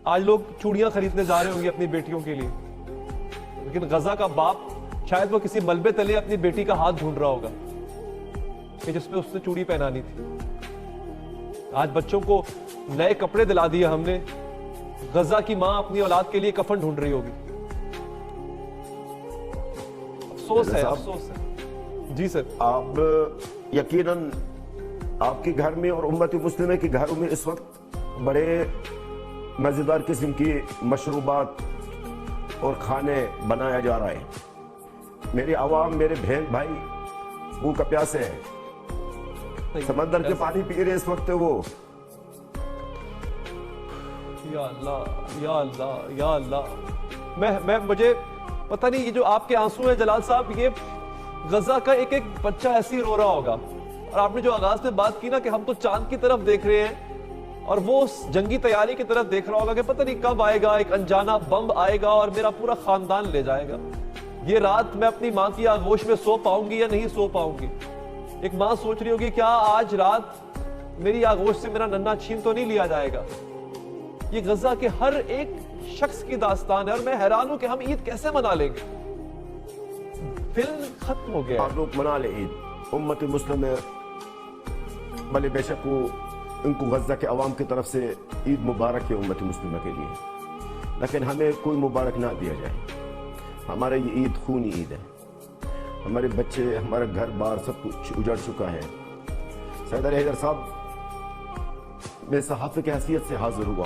آج لوگ چوڑیاں خریدنے جا رہے ہوں گے اپنی بیٹیوں کے لیے، لیکن غزہ کا باپ شاید وہ کسی ملبے تلے اپنی بیٹی کا ہاتھ ڈھونڈ رہا ہوگا کہ جس میں اس نے چوڑی پہنانی تھی۔ آج بچوں کو نئے کپڑے دلا دیے ہم نے، غزہ کی ماں اپنی اولاد کے لیے کفن ڈھونڈ رہی ہوگی۔ افسوس ہے، افسوس ہے۔ جی سر، آپ یقیناً آپ کے گھر میں اور امت مسلمہ کے گھروں میں اس وقت بڑے مزیدار قسم کی مشروبات اور کھانے بنایا جا رہا ہے۔ میری عوام، میرے بہن بھائی بھوکا پیاسے ہیں، سمندر کے پانی پی رہے اس وقت وہ۔ یا اللہ یا اللہ یا اللہ، میں مجھے پتہ نہیں، یہ جو آپ کے آنسو ہیں جلال صاحب، یہ غزہ کا ایک ایک بچہ ایسے ہی رو رہا ہوگا۔ اور آپ نے جو آغاز میں بات کی نا کہ ہم تو چاند کی طرف دیکھ رہے ہیں، اور وہ اس جنگی تیاری کی طرف دیکھ رہا ہوگا کہ پتہ نہیں کب آئے گا، ایک انجانا بم آئے گا اور میرا پورا خاندان لے جائے گا۔ یہ رات میں اپنی ماں کی آغوش میں سو پاؤں گی یا نہیں سو پاؤں گی؟ ایک ماں سوچ رہی ہوگی کیا آج رات میری آغوش سے میرا ننھا چھین تو نہیں لیا جائے گا؟ یہ غزہ کے ہر ایک شخص کی داستان ہے، اور میں حیران ہوں کہ ہم عید کیسے منا لیں گے؟ فلم ختم ہو گیا۔ آپ لوگ منا لیں عید، امت مسلمہ بھلے بے شک وہ ان کو غزہ کے عوام کی طرف سے عید مبارک ہے امت مسلمہ کے لیے، لیکن ہمیں کوئی مبارک نہ دیا جائے۔ ہمارا یہ عید خونی عید ہے، ہمارے بچے، ہمارا گھر بار سب کچھ اجڑ چکا ہے۔ سید علی حیدر صاحب، میں صحافی کی حیثیت سے حاضر ہوا،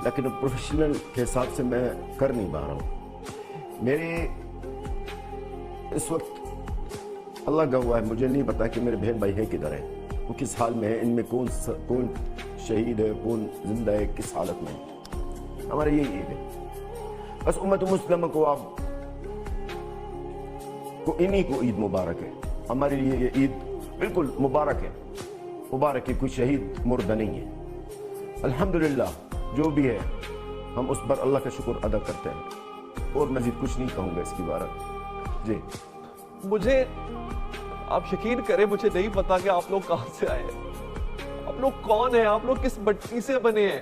لیکن پروفیشنل کے حساب سے میں کر نہیں پا رہا ہوں۔ میرے اس وقت اللہ گواہ ہے، مجھے نہیں پتا کہ میرے بہن بھائی ہیں کدھر ہیں، وہ کس حال میں ہے، ان میں کون شہید ہے، کون زندہ ہے، کس حالت میں ہے۔ ہمارا یہی عید ہے۔ بس امت مسلمہ کو آپ کو انہی کو عید مبارک ہے۔ ہمارے لیے یہ عید بالکل مبارک ہے، مبارک ہے، کوئی شہید مردہ نہیں ہے۔ الحمدللہ جو بھی ہے ہم اس پر اللہ کا شکر ادا کرتے ہیں، اور مزید کچھ نہیں کہوں گا اس کی بارے۔ جی مجھے آپ یقین کریں، مجھے نہیں پتا کہ آپ لوگ کہاں سے آئے ہیں، آپ لوگ کون ہیں، آپ لوگ کس مٹی سے بنے ہیں،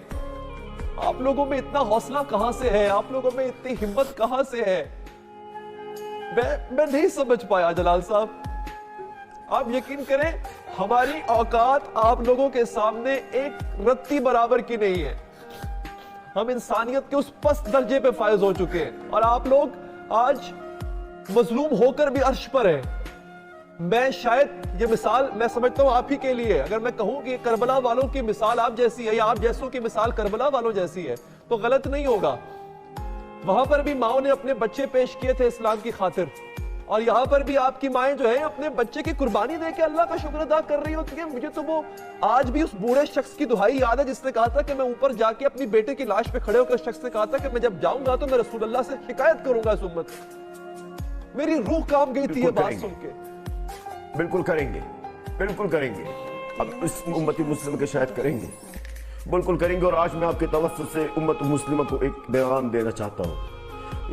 آپ لوگوں میں اتنا حوصلہ کہاں سے ہے، آپ لوگوں میں اتنی ہمت کہاں سے ہے؟ میں نہیں سمجھ پایا جلال صاحب۔ آپ یقین کریں، ہماری اوقات آپ لوگوں کے سامنے ایک رتی برابر کی نہیں ہے۔ ہم انسانیت کے اس پست درجے پہ فائز ہو چکے ہیں، اور آپ لوگ آج مظلوم ہو کر بھی عرش پر ہیں۔ میں شاید یہ مثال میں سمجھتا ہوں آپ ہی کے لیے، اگر میں کہوں کہ کربلا والوں کی مثال آپ جیسی ہے، یا آپ جیسوں کی مثال کربلا والوں جیسی ہے، تو غلط نہیں ہوگا۔ وہاں پر بھی ماؤں نے اپنے بچے پیش کیے تھے اسلام کی خاطر، اور یہاں پر بھی آپ کی مائیں جو ہیں اپنے بچے کی قربانی دے کے اللہ کا شکر ادا کر رہی ہوتی ہیں۔ مجھے تو وہ آج بھی اس بوڑھے شخص کی دہائی یاد ہے جس نے کہا تھا کہ میں اوپر جا کے اپنی بیٹے کی لاش پہ کھڑے ہو کر، اس شخص نے کہا تھا کہ میں جب جاؤں گا تو میں رسول اللہ سے شکایت کروں گا اس امت کی۔ میری روح کام گئی تھی یہ بات سن کے۔ بالکل کریں گے، بالکل کریں گے، اب اس امت مسلمہ کے شاید کریں گے، بالکل کریں گے۔ اور آج میں آپ کے توسط سے امت مسلمہ کو ایک پیغام دینا چاہتا ہوں۔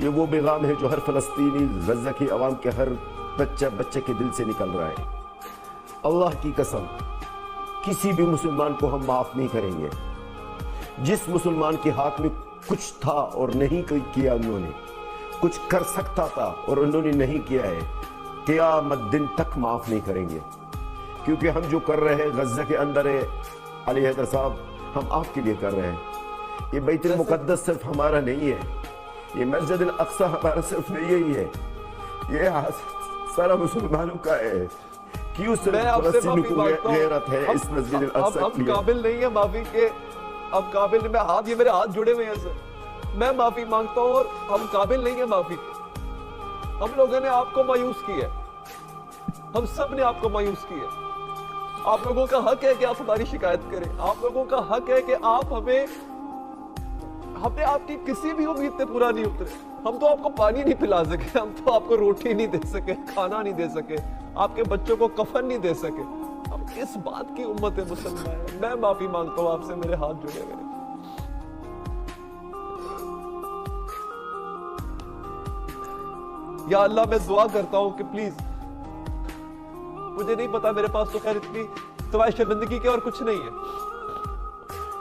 یہ وہ پیغام ہے جو ہر فلسطینی، غزہ کی عوام کے ہر بچے کے دل سے نکل رہا ہے۔ اللہ کی قسم، کسی بھی مسلمان کو ہم معاف نہیں کریں گے۔ جس مسلمان کے ہاتھ میں کچھ تھا اور نہیں کیا، انہوں نے کچھ کر سکتا تھا اور انہوں نے نہیں کیا ہے، قیامت دن تک معاف نہیں کریں گے۔ کیونکہ ہم جو کر رہے ہیں غزہ کے اندر ہے، علی حیدر صاحب، ہم آپ کے لیے کر رہے ہیں۔ یہ بیت المقدس صرف ہمارا نہیں ہے، یہ مسجد الاقصی ہمارا صرف نہیں ہے، یہ سارا مسلمانوں کا ہے۔ کیوں صرف فلسطینی کو غیرت ہے اس مسجد الاقصی ہم قابل نہیں ہیں معافی کے، اب قابل نہیں، یہ میرے ہاتھ جڑے ہوئے ہیں سر، میں معافی مانگتا ہوں، اور ہم قابل نہیں ہیں معافی کے۔ ہم لوگوں نے آپ کو مایوس کیا ہے، ہم سب نے آپ کو مایوس کیا ہے۔ آپ لوگوں کا حق ہے کہ آپ ہماری شکایت کریں، آپ لوگوں کا حق ہے کہ آپ ہمیں آپ کی کسی بھی امید پہ پورا نہیں اترے۔ ہم تو آپ کو پانی نہیں پلا سکے، ہم تو آپ کو روٹی نہیں دے سکے، کھانا نہیں دے سکے، آپ کے بچوں کو کفن نہیں دے سکے۔ ہم کس بات کی امت مسلمہ ہے؟ میں معافی مانگتا ہوں آپ سے، میرے ہاتھ جڑے ہوئے۔ یا اللہ، میں دعا کرتا ہوں کہ پلیز، مجھے نہیں پتا، میرے پاس تو خیر اتنی سوائے شرمندگی کے اور کچھ نہیں ہے۔